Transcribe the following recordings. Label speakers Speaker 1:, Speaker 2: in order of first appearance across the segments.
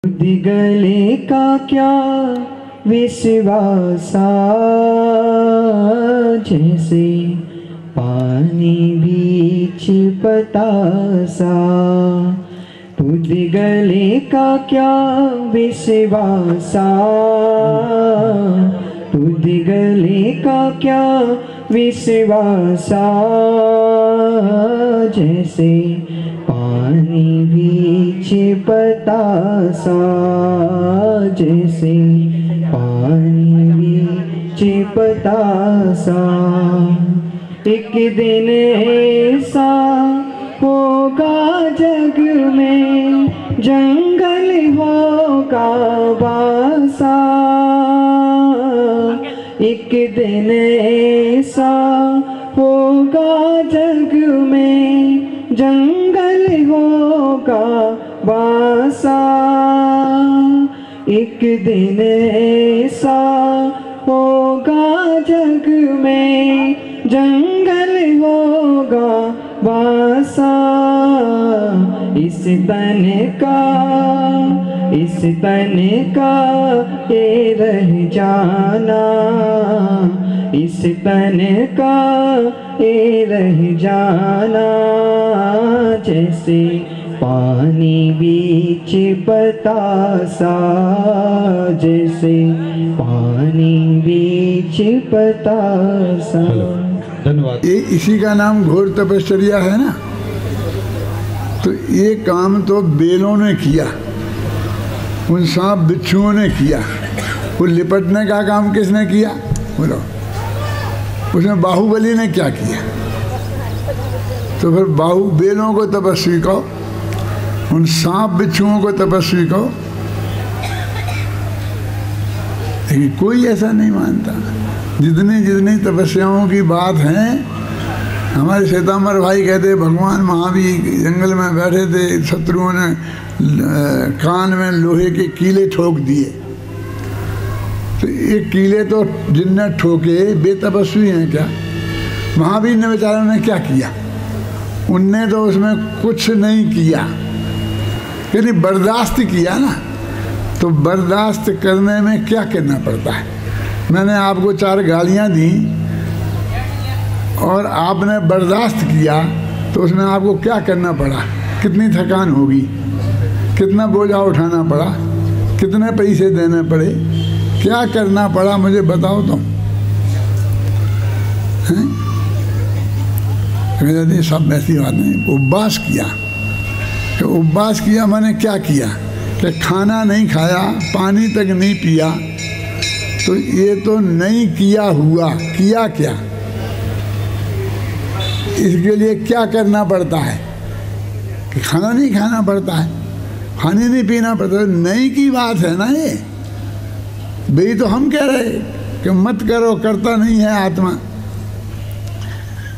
Speaker 1: गले का क्या विश्वासा, जैसे पानी बीच पतासा। तुझ गले का क्या विश्वासा, तुझ गले का क्या विश्वासा, जैसे पानी बीच पतासा, जैसे पानी बीच पतासा। एक दिन ऐसा होगा जग में, जंगल होगा बासा। एक दिन ऐसा होगा जग में, जंगल होगा बासा। एक दिन ऐसा होगा जग में, जंगल होगा बासा। इस तन का ये रह जाना, इस तन का ये रह जाना, जैसे पानी बीच पतासा, जैसे पानी बीच पतासा।
Speaker 2: धन्यवाद। ये इसी का नाम घोर तपश्चर्या है ना। तो ये काम तो बेलों ने किया, उन सांप बिच्छुओं ने किया। वो लिपटने का काम किसने किया बोलो? उसमें बाहुबली ने क्या किया? तो फिर बेलों को तपस्वी कहो, उन सांप बिच्छुओं को तपस्वी कहो। लेकिन कोई ऐसा नहीं मानता। जितनी जितनी तपस्याओं की बात है, हमारे श्वेतांबर भाई कहते भगवान महावीर जंगल में बैठे थे, शत्रुओं ने कान में लोहे के कीले ठोक दिए। तो ये कीले तो जिनने ठोके वे तपस्वी हैं क्या? महावीर ने बेचारों ने क्या किया? उनने तो उसमें कुछ नहीं किया, यानी बर्दाश्त किया ना। तो बर्दाश्त करने में क्या करना पड़ता है? मैंने आपको 4 गालियाँ दी और आपने बर्दाश्त किया, तो उसमें आपको क्या करना पड़ा? कितनी थकान होगी, कितना बोझा उठाना पड़ा, कितने पैसे देने पड़े, क्या करना पड़ा मुझे बताओ तुम। नहीं, सब ऐसी बात नहीं। उपवास किया, तो उपवास किया मैंने क्या किया कि खाना नहीं खाया, पानी तक नहीं पिया। तो ये तो नहीं किया हुआ, किया क्या? इसके लिए क्या करना पड़ता है कि खाना नहीं खाना पड़ता है, पानी नहीं पीना पड़ता है। नहीं की बात है ना ये भाई। तो हम कह रहे कि मत करो, करता नहीं है आत्मा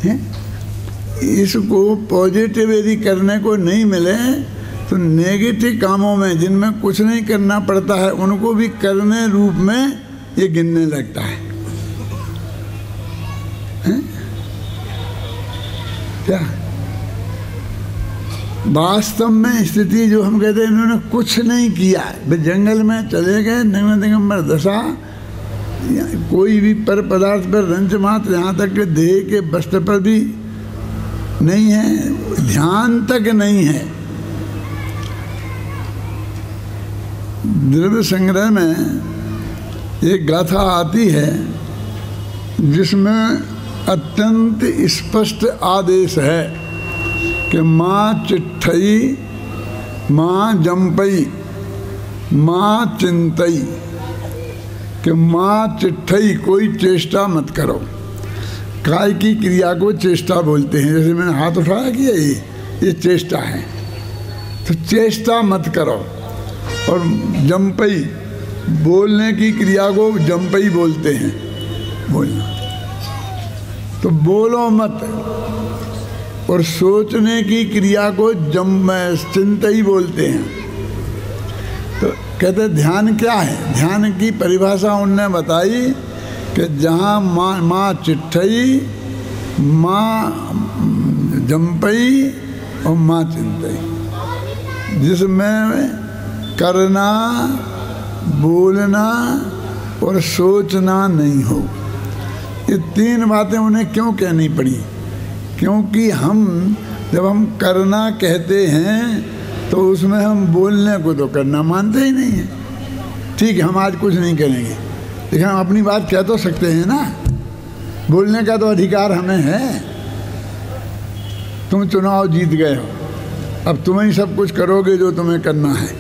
Speaker 2: है? इसको पॉजिटिव यदि करने को नहीं मिले तो नेगेटिव कामों में, जिनमें कुछ नहीं करना पड़ता है, उनको भी करने रूप में ये गिनने लगता है। क्या वास्तव में स्थिति जो हम कहते हैं, इन्होंने कुछ नहीं किया। वे जंगल में चले गए, नग्न दिगंबर दशा, कोई भी पर पदार्थ पर रंच मात्र, यहाँ तक कि देह के वस्त्र पर भी नहीं है, ध्यान तक नहीं है। द्रव्य संग्रह में एक गाथा आती है जिसमें अत्यंत स्पष्ट आदेश है कि माँ चिट्ठई, माँ जंपई, माँ चिंतई, कि माँ चिट्ठई कोई चेष्टा मत करो। काय की क्रिया को चेष्टा बोलते हैं। जैसे मैंने हाथ उठाया कि ये चेष्टा है, तो चेष्टा मत करो। और जंपई, बोलने की क्रिया को जंपई बोलते हैं, बोलना। तो बोलो मत। और सोचने की क्रिया को चिंतई बोलते हैं। तो कहते ध्यान क्या है? ध्यान की परिभाषा उनने बताई कि जहाँ माँ चिट्ठई, माँ जंपई और माँ चिंतई, जिसमें करना, बोलना और सोचना नहीं हो। ये तीन बातें उन्हें क्यों कहनी पड़ी? क्योंकि जब हम करना कहते हैं तो उसमें हम बोलने को तो करना मानते ही नहीं है। ठीक है, हम आज कुछ नहीं करेंगे, लेकिन हम अपनी बात कह तो सकते हैं ना। बोलने का तो अधिकार हमें है। तुम चुनाव जीत गए हो, अब तुम ही सब कुछ करोगे जो तुम्हें करना है।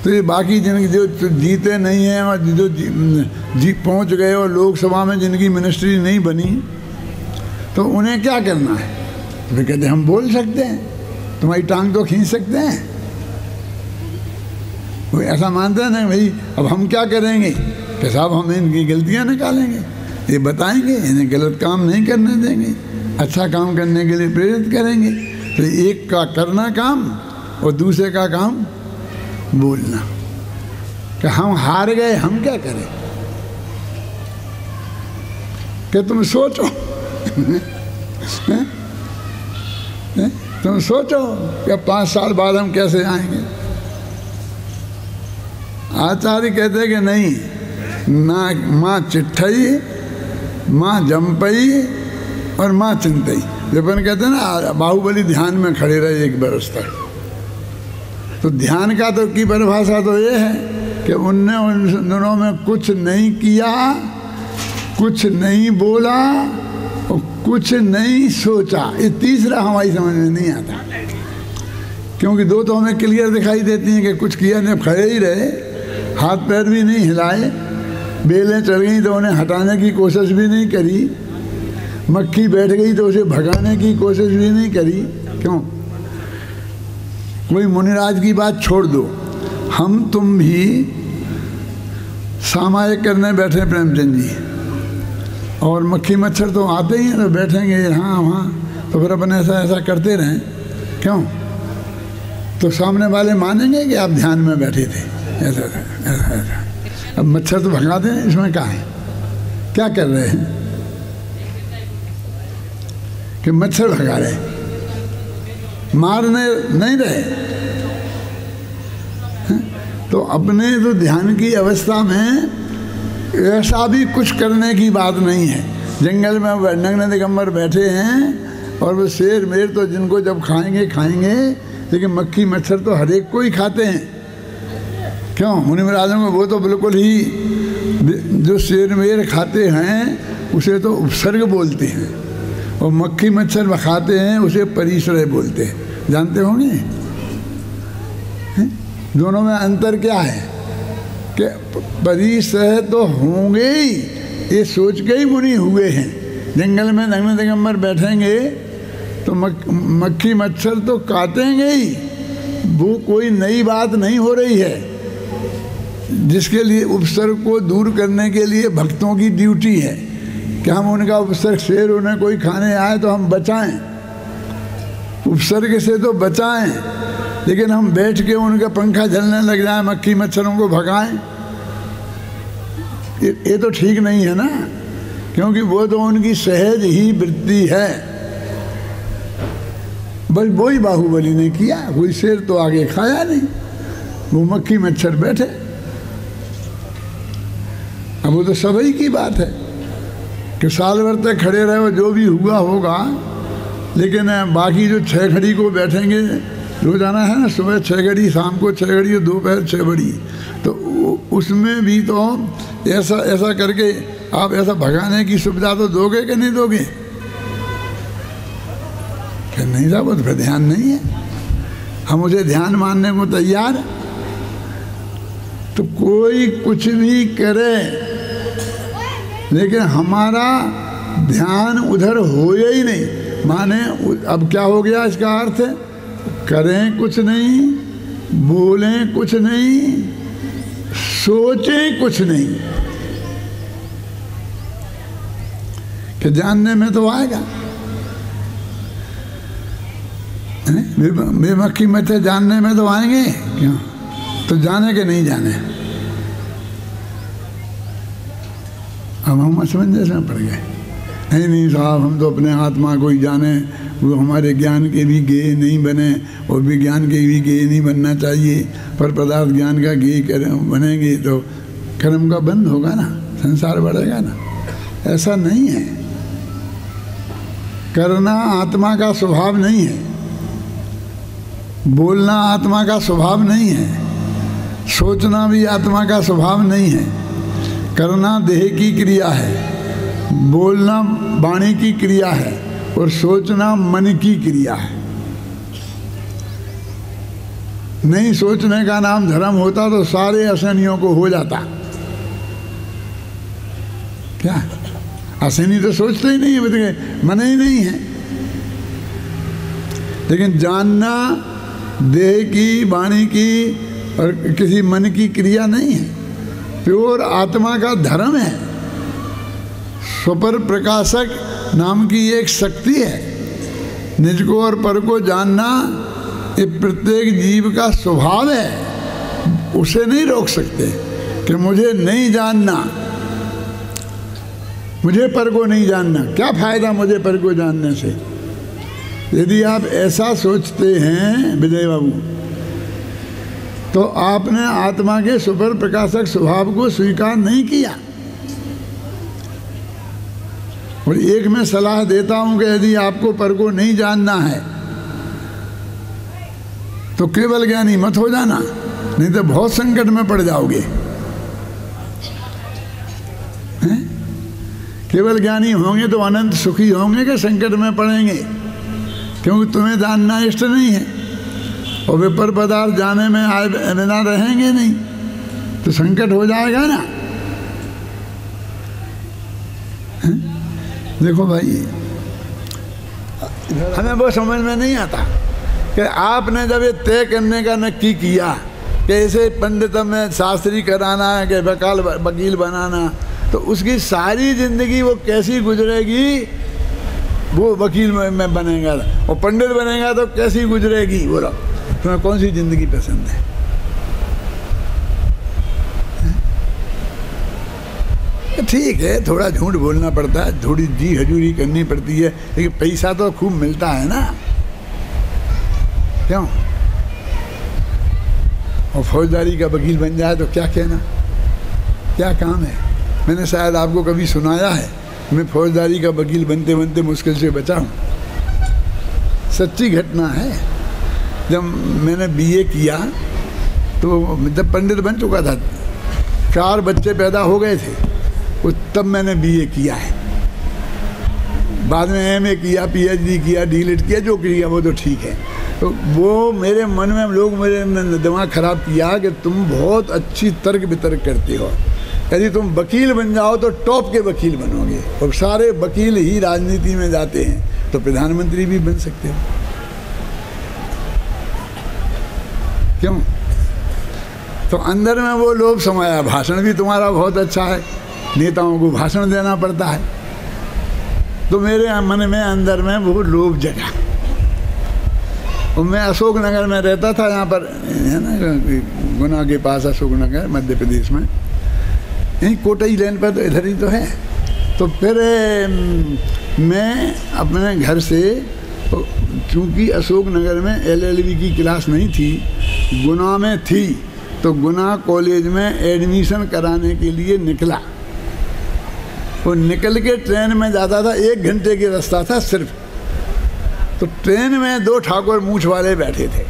Speaker 2: तो ये बाकी जिनकी जो जीते नहीं हैं और जो पहुंच गए और लोकसभा में जिनकी मिनिस्ट्री नहीं बनी, तो उन्हें क्या करना है? तो वे कहते हम बोल सकते हैं, तुम्हारी टांग तो खींच सकते हैं। वो ऐसा मानते हैं ना भाई, अब हम क्या करेंगे कि साहब हम इनकी गलतियां निकालेंगे, ये बताएंगे, इन्हें गलत काम नहीं करने देंगे, अच्छा काम करने के लिए प्रेरित करेंगे। तो एक का करना काम और दूसरे का काम बोलना कि हम हार गए, हम क्या करें? कि तुम सोचो तुम सोचो कि 5 साल बाद हम कैसे आएंगे। आचार्य कहते हैं कि नहीं, ना माँ चिट्ठई, माँ जमपई और माँ चिंतई। जबन कहते हैं ना, बाहुबली ध्यान में खड़े रहे 1 बरस तक। तो ध्यान का तो की परिभाषा तो ये है कि उनने उन दोनों में कुछ नहीं किया, कुछ नहीं बोला और कुछ नहीं सोचा। ये तीसरा हमारी समझ में नहीं आता, क्योंकि 2 तो हमें क्लियर दिखाई देती हैं कि कुछ किया नहीं, खड़े ही रहे, हाथ पैर भी नहीं हिलाए, बेलें चढ़ गई तो उन्हें हटाने की कोशिश भी नहीं करी, मक्खी बैठ गई तो उसे भगाने की कोशिश भी नहीं करी। क्यों? कोई मुनिराज की बात छोड़ दो, हम तुम भी सामायिक करने बैठे प्रेमचंद जी, और मक्खी मच्छर तो आते ही हैं, तो बैठेंगे हाँ वहाँ, तो फिर अपन ऐसा करते रहें। क्यों? तो सामने वाले मानेंगे कि आप ध्यान में बैठे थे, ऐसा। अब मच्छर तो भगा दें, इसमें क्या है? क्या कर रहे हैं कि मच्छर भगा रहे, मारने नहीं रहे। तो अपने तो ध्यान की अवस्था में ऐसा भी कुछ करने की बात नहीं है। जंगल में नग्न दिगंबर बैठे हैं और वो शेर मेर तो जिनको जब खाएंगे खाएंगे, लेकिन मक्खी मच्छर तो हर एक को ही खाते हैं। क्यों? मुनि महाराजों को वो तो बिल्कुल ही, जो शेर मेर खाते हैं उसे तो उपसर्ग बोलते हैं, और मक्खी मच्छर खाते हैं उसे परिश्रय बोलते हैं। जानते होंगे दोनों में अंतर क्या है? कि परिश्रय तो होंगे ही, ये सोच के ही मुनि हुए हैं। जंगल में नग्न दिगंबर बैठेंगे तो मक्खी मच्छर तो काटेंगे ही, वो कोई नई बात नहीं हो रही है, जिसके लिए उपसर्ग को दूर करने के लिए भक्तों की ड्यूटी है कि हम उनका उपसर्ग, शेर उन्हें कोई खाने आए तो हम बचाएं, उपसर्ग से तो बचाएं, लेकिन हम बैठ के उनका पंखा झलने लग जाए, मक्खी मच्छरों को भगाएं, ये तो ठीक नहीं है ना। क्योंकि वो तो उनकी सहज ही वृत्ति है। बस वही बाहुबली ने किया, कोई शेर तो आगे खाया नहीं, वो मक्खी मच्छर बैठे। अब वो तो सभी की बात है कि साल भर तक खड़े रहे, जो भी हुआ होगा, लेकिन बाकी जो 6 घड़ी को बैठेंगे रोजाना है ना, सुबह 6 घड़ी, शाम को 6 घड़ी और दोपहर 6 घड़ी, तो उसमें भी तो ऐसा करके आप ऐसा भगाने की सुविधा तो दोगे कि नहीं दोगे? कि नहीं साहब, तो फिर ध्यान नहीं है, हम उसे ध्यान मानने को तैयार। तो कोई कुछ भी करे, लेकिन हमारा ध्यान उधर हो ही नहीं। माने अब क्या हो गया? इसका अर्थ करें कुछ नहीं, बोलें कुछ नहीं, सोचें कुछ नहीं, कि जानने में तो आएगा। मक्खी मच्छर जानने में तो आएंगे, क्यों? तो जाने के नहीं जाने। अब हम असमंजस में पड़ गए। नहीं साहब, हम तो अपने आत्मा को ही जाने, वो हमारे ज्ञान के भी गेय नहीं बने और विज्ञान के भी गेय नहीं बनना चाहिए, पर पदार्थ ज्ञान का गेय बनेंगे तो कर्म का बंद होगा ना, संसार बढ़ेगा ना। ऐसा नहीं है। करना आत्मा का स्वभाव नहीं है, बोलना आत्मा का स्वभाव नहीं है, सोचना भी आत्मा का स्वभाव नहीं है। करना देह की क्रिया है, बोलना वाणी की क्रिया है और सोचना मन की क्रिया है। नहीं सोचने का नाम धर्म होता तो सारे असनियों को हो जाता। क्या असनी तो सोचते ही नहीं है, मन ही नहीं है। लेकिन जानना देह की, वाणी की और किसी मन की क्रिया नहीं है, प्योर आत्मा का धर्म है। स्वपर प्रकाशक नाम की एक शक्ति है। निज को और पर को जानना ये प्रत्येक जीव का स्वभाव है। उसे नहीं रोक सकते कि मुझे नहीं जानना, मुझे पर को नहीं जानना, क्या फायदा मुझे पर को जानने से। यदि आप ऐसा सोचते हैं विजय बाबू, तो आपने आत्मा के सुपर प्रकाशक स्वभाव को स्वीकार नहीं किया। और एक मैं सलाह देता हूं कि यदि आपको पर को नहीं जानना है तो केवल ज्ञानी मत हो जाना, नहीं तो बहुत संकट में पड़ जाओगे। केवल ज्ञानी होंगे तो अनंत सुखी होंगे कि संकट में पड़ेंगे, क्योंकि तुम्हें जानना इष्ट नहीं है और विपर पदार्थ जाने में आए बिना रहेंगे नहीं, तो संकट हो जाएगा ना। देखो भाई, हमें वो समझ में नहीं आता कि आपने जब ये तय करने का नक्की किया कि ऐसे पंडित में शास्त्री कराना है कि वकील बनाना, तो उसकी सारी जिंदगी वो कैसी गुजरेगी, वो वकील में बनेगा और पंडित बनेगा तो कैसी गुजरेगी। बोलो तुम्हें कौन सी जिंदगी पसंद है? ठीक है, थोड़ा झूठ बोलना पड़ता है, थोड़ी जी हजूरी करनी पड़ती है, लेकिन पैसा तो खूब मिलता है ना, क्यों? और फौजदारी का वकील बन जाए तो क्या कहना, क्या काम है। मैंने शायद आपको कभी सुनाया है, मैं फौजदारी का वकील बनते बनते मुश्किल से बचा हूँ। सच्ची घटना है। जब मैंने बीए किया तो जब पंडित बन चुका था, 4 बच्चे पैदा हो गए थे, वो तब मैंने बीए किया है। बाद में एमए किया, पीएचडी किया, डीलिट किया, जो किया वो तो ठीक है। तो वो मेरे मन में लोग मेरे दिमाग खराब किया कि तुम बहुत अच्छी तर्क वितर्क करते हो, यदि तुम वकील बन जाओ तो टॉप के वकील बनोगे, और सारे वकील ही राजनीति में जाते हैं, तो प्रधानमंत्री भी बन सकते हो। क्यों? तो अंदर में वो लोभ समाया। भाषण भी तुम्हारा बहुत अच्छा है, नेताओं को भाषण देना पड़ता है, तो मेरे मन में अंदर में वो लोभ जगा। और मैं अशोक नगर में रहता था, यहाँ पर है ना, गुना के पास अशोक नगर, मध्य प्रदेश में, यहीं कोटई लेन पर, तो इधर ही तो है। तो फिर मैं अपने घर से, चूँकि अशोक नगर में एलएलबी की क्लास नहीं थी, गुना में थी, तो गुना कॉलेज में एडमिशन कराने के लिए निकला। वो निकल के ट्रेन में जाता था, 1 घंटे का रास्ता था सिर्फ। तो ट्रेन में 2 ठाकुर मूछ वाले बैठे थे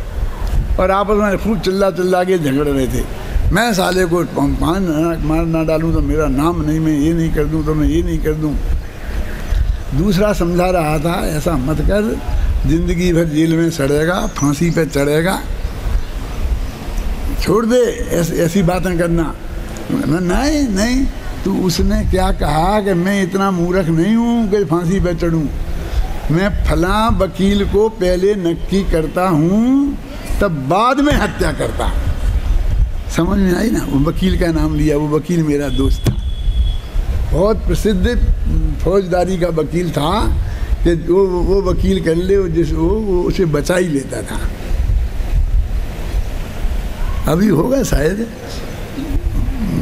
Speaker 2: और आपस में खूब चिल्ला के झगड़ रहे थे। मैं साले को मार ना डालूं तो मेरा नाम नहीं, मैं ये नहीं कर दूं तो मैं ये नहीं कर दूं। दूसरा समझा रहा था, ऐसा मत कर, जिंदगी भर जेल में सड़ेगा, फांसी पे चढ़ेगा, छोड़ दे ऐसी बातें करना। नहीं। तो उसने क्या कहा कि मैं इतना मूर्ख नहीं हूँ कि फांसी पे चढ़ूँ, मैं फलां वकील को पहले नक्की करता हूँ, तब बाद में हत्या करता। समझ में आई ना? वो वकील का नाम लिया, वो वकील मेरा दोस्त था, बहुत प्रसिद्ध फौजदारी का वकील था, कि वो वकील कर ले वो उसे बचा ही लेता था। अभी होगा शायद,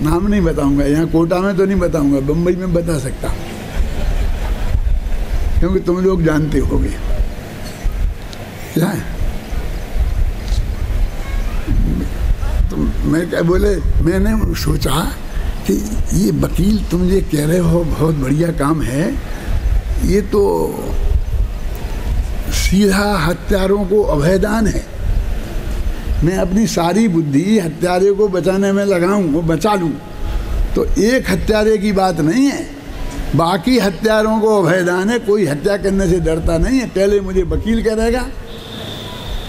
Speaker 2: नाम नहीं बताऊंगा, यहाँ कोटा में तो नहीं बताऊंगा, बम्बई में बता सकता, क्योंकि तुम लोग जानते होगे। क्या है? तो मैं क्या बोले, मैंने सोचा कि ये वकील तुम ये कह रहे हो बहुत बढ़िया काम है, ये तो सीधा हत्यारों को अभयदान है। मैं अपनी सारी बुद्धि हत्यारे को बचाने में लगाऊं, वो बचा लूं, तो एक हत्यारे की बात नहीं है, बाकी हत्यारों को अभयदान है। कोई हत्या करने से डरता नहीं है, पहले मुझे वकील करेगा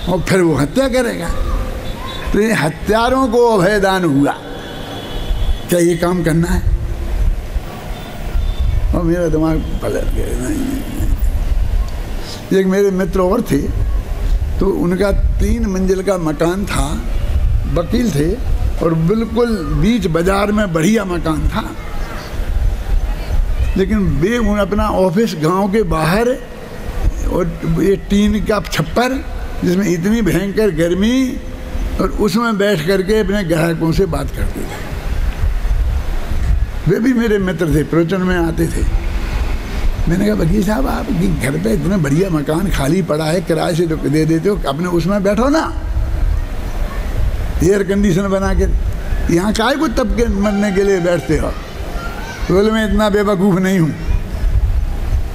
Speaker 2: और फिर वो हत्या करेगा। तो ये हत्यारों को अभयदान हुआ, क्या ये काम करना है? और मेरा दिमाग पलट गया। एक मेरे मित्र और थे, तो उनका 3 मंजिल का मकान था, वकील थे और बिल्कुल बीच बाजार में बढ़िया मकान था, लेकिन वे अपना ऑफिस गांव के बाहर, और ये टीन का छप्पर जिसमें इतनी भयंकर गर्मी, और उसमें बैठ करके अपने ग्राहकों से बात करते थे। वे भी मेरे मित्र थे, प्रवचन में आते थे। मैंने कहा वकील साहब, आपके घर पे इतना बढ़िया मकान खाली पड़ा है, किराए से दे देते हो, अपने उसमें बैठो ना, एयर कंडीशन बना के, यहाँ काहे को तब के मरने के लिए बैठते हो? बोले मैं इतना बेवकूफ़ नहीं हूँ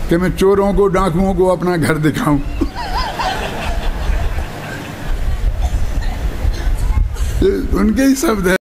Speaker 2: कि मैं चोरों को, डाकुओं को अपना घर दिखाऊं। उनके ही शब्द है।